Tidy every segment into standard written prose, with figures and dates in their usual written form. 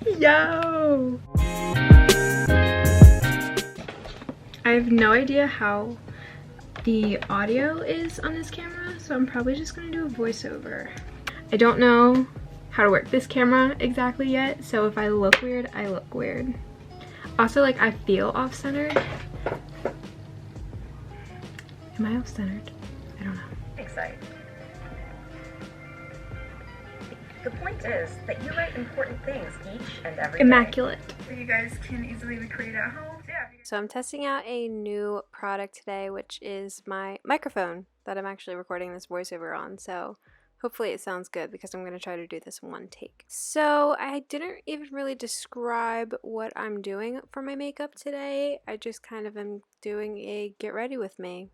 Yo! I have no idea how the audio is on this camera, so I'm probably just gonna do a voiceover. I don't know how to work this camera exactly yet, so if I look weird, I look weird. Also, like, I feel off-centered. Am I off-centered? I don't know. Exciting. The point is that you write important things each and every day. Immaculate. So you guys can easily recreate at home. Yeah. So I'm testing out a new product today, which is my microphone that I'm actually recording this voiceover on. So hopefully it sounds good because I'm going to try to do this in one take. So I didn't even really describe what I'm doing for my makeup today. I just kind of am doing a get ready with me,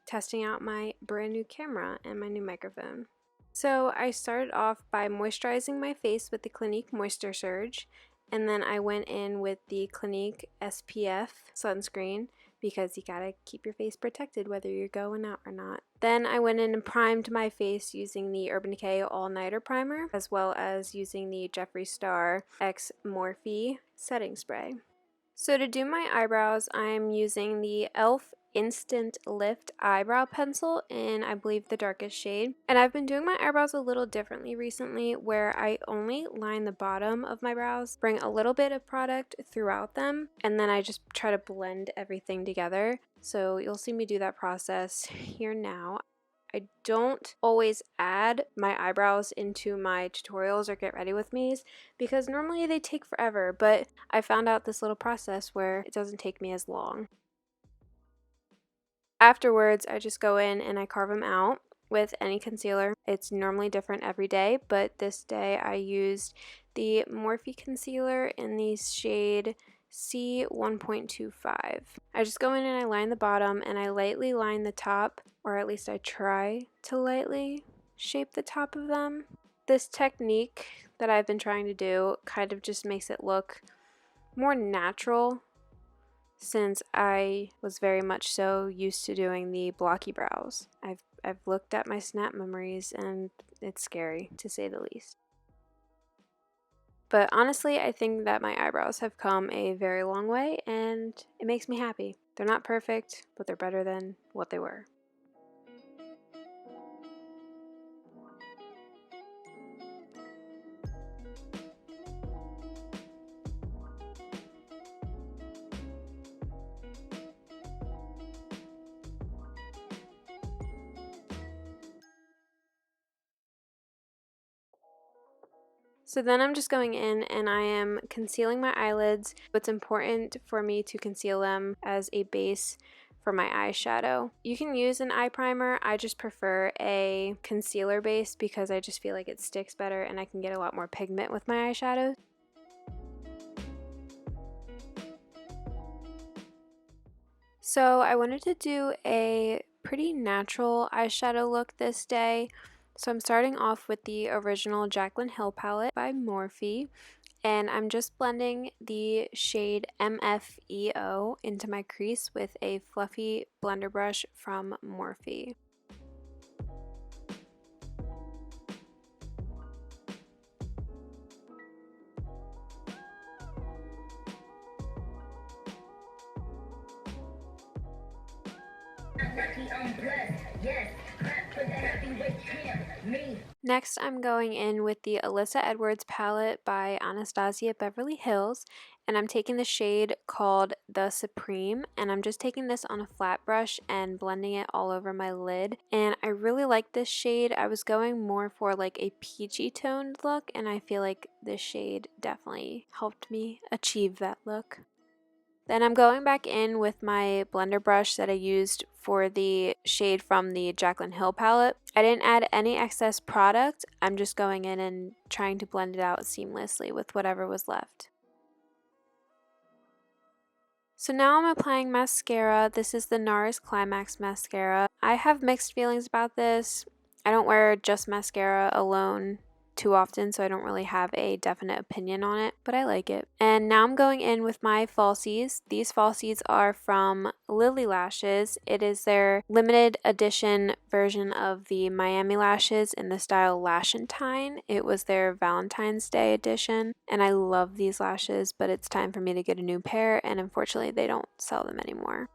testing out my brand new camera and my new microphone. So I started off by moisturizing my face with the Clinique Moisture Surge, and then I went in with the Clinique SPF sunscreen because you gotta keep your face protected whether you're going out or not. Then I went in and primed my face using the Urban Decay All Nighter Primer, as well as using the Jeffree Star X Morphe Setting Spray. So to do my eyebrows, I'm using the e.l.f. Instant Lift Eyebrow Pencil in, I believe, the darkest shade. And I've been doing my eyebrows a little differently recently, where I only line the bottom of my brows, bring a little bit of product throughout them, and then I just try to blend everything together. So you'll see me do that process here now. I don't always add my eyebrows into my tutorials or get ready with me's because normally they take forever, but I found out this little process where it doesn't take me as long. Afterwards, I just go in and I carve them out with any concealer. It's normally different every day, but this day I used the Morphe concealer in the shade C1.25. I just go in and I line the bottom and I lightly line the top, or at least I try to lightly shape the top of them. This technique that I've been trying to do kind of just makes it look more natural, since I was very much so used to doing the blocky brows. I've looked at my snap memories and it's scary, to say the least. But honestly, I think that my eyebrows have come a very long way and it makes me happy. They're not perfect, but they're better than what they were. So then I'm just going in and I am concealing my eyelids. It's important for me to conceal them as a base for my eyeshadow. You can use an eye primer. I just prefer a concealer base because I just feel like it sticks better and I can get a lot more pigment with my eyeshadow. So I wanted to do a pretty natural eyeshadow look this day. So I'm starting off with the original Jaclyn Hill palette by Morphe, and I'm just blending the shade MFEO into my crease with a fluffy blender brush from Morphe. Next, I'm going in with the Alyssa Edwards palette by Anastasia Beverly Hills, and I'm taking the shade called The Supreme, and I'm just taking this on a flat brush and blending it all over my lid. And I really like this shade. I was going more for like a peachy toned look, and I feel like this shade definitely helped me achieve that look. Then I'm going back in with my blender brush that I used for the shade from the Jaclyn Hill palette. I didn't add any excess product. I'm just going in and trying to blend it out seamlessly with whatever was left. So now I'm applying mascara. This is the NARS Climax mascara. I have mixed feelings about this. I don't wear just mascara alone too often, so I don't really have a definite opinion on it, but I like it. And now I'm going in with my Falsies. These Falsies are from Lily Lashes. It is their limited edition version of the Miami lashes in the style Lashentine. It was their Valentine's Day edition, and I love these lashes, but it's time for me to get a new pair, and unfortunately they don't sell them anymore.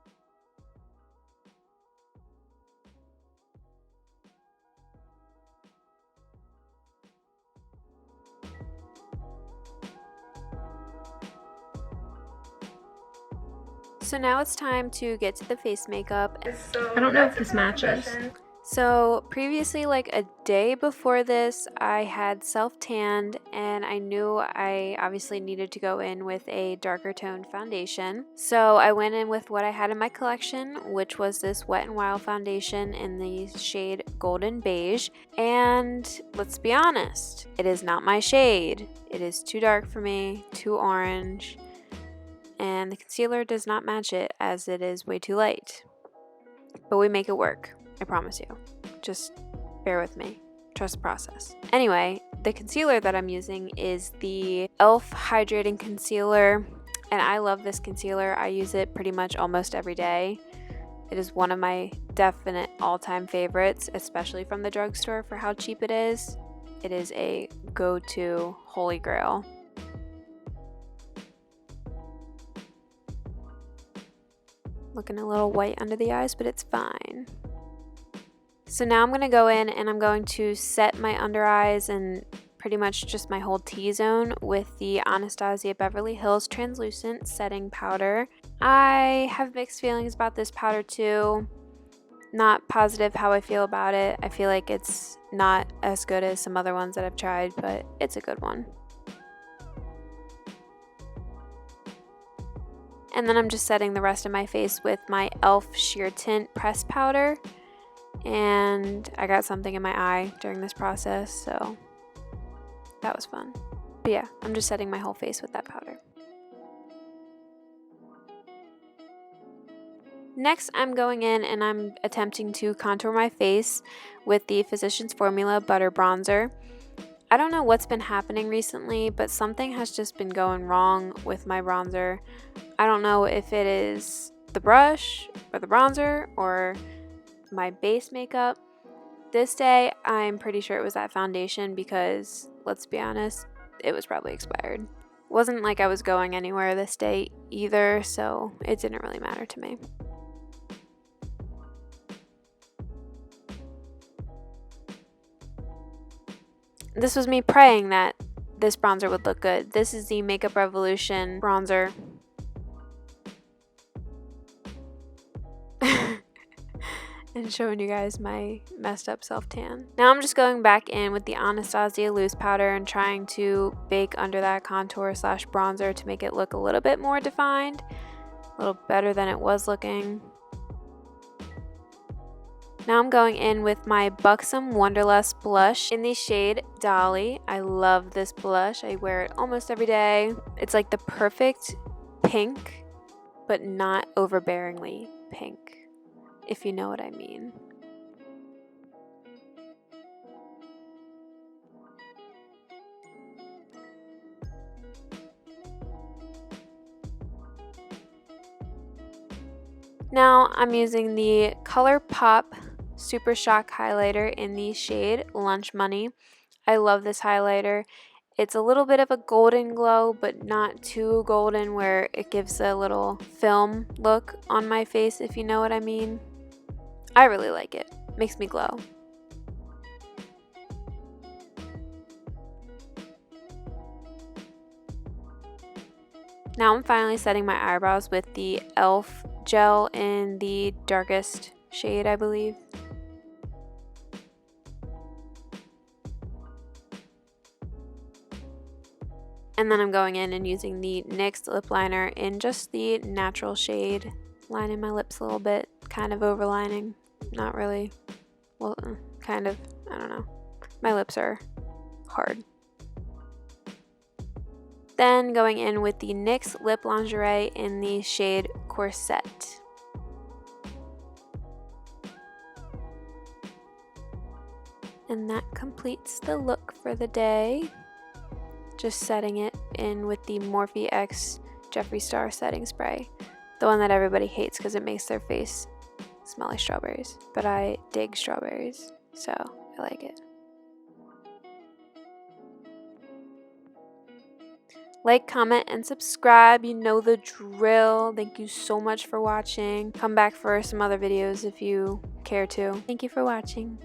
So now it's time to get to the face makeup. I don't know if this matches. So previously, like a day before this, I had self-tanned and I knew I obviously needed to go in with a darker toned foundation. So I went in with what I had in my collection, which was this Wet n Wild foundation in the shade Golden Beige. And let's be honest, it is not my shade. It is too dark for me, too orange. And the concealer does not match it as it is way too light. But we make it work, I promise you. Just bear with me. Trust the process. Anyway, the concealer that I'm using is the e.l.f. Hydrating Concealer, and I love this concealer. I use it pretty much almost every day. It is one of my definite all-time favorites, especially from the drugstore for how cheap it is. It is a go-to holy grail. Looking a little white under the eyes, but it's fine. So now I'm going to go in and I'm going to set my under eyes and pretty much just my whole T-zone with the Anastasia Beverly Hills Translucent Setting Powder. I have mixed feelings about this powder too. Not positive how I feel about it. I feel like it's not as good as some other ones that I've tried, but it's a good one. And then I'm just setting the rest of my face with my e.l.f. Sheer Tint Press Powder. And I got something in my eye during this process, so that was fun. But yeah, I'm just setting my whole face with that powder. Next, I'm going in and I'm attempting to contour my face with the Physicians Formula Butter Bronzer. I don't know what's been happening recently, but something has just been going wrong with my bronzer. I don't know if it is the brush or the bronzer or my base makeup. This day, I'm pretty sure it was that foundation because, let's be honest, it was probably expired. Wasn't like I was going anywhere this day either, so it didn't really matter to me. This was me praying that this bronzer would look good. This is the Makeup Revolution bronzer. And showing you guys my messed up self-tan. Now I'm just going back in with the Anastasia loose powder and trying to bake under that contour slash bronzer to make it look a little bit more defined. A little better than it was looking. Now I'm going in with my Buxom Wonderlust Blush in the shade Dolly. I love this blush. I wear it almost every day. It's like the perfect pink, but not overbearingly pink, if you know what I mean. Now I'm using the ColourPop Super Shock highlighter in the shade Lunch Money. I love this highlighter. It's a little bit of a golden glow, but not too golden where it gives a little film look on my face, if you know what I mean. I really like it. Makes me glow. Now I'm finally setting my eyebrows with the e.l.f. gel in the darkest shade, I believe. And then I'm going in and using the NYX lip liner in just the natural shade, lining my lips a little bit, kind of overlining. Not really. Well, kind of. I don't know. My lips are hard. Then going in with the NYX Lip Lingerie in the shade Corset. And that completes the look for the day. Just setting it in with the Morphe X Jeffree Star setting spray. The one that everybody hates because it makes their face smell like strawberries. But I dig strawberries, so I like it. Like, comment, and subscribe. You know the drill. Thank you so much for watching. Come back for some other videos if you care to. Thank you for watching.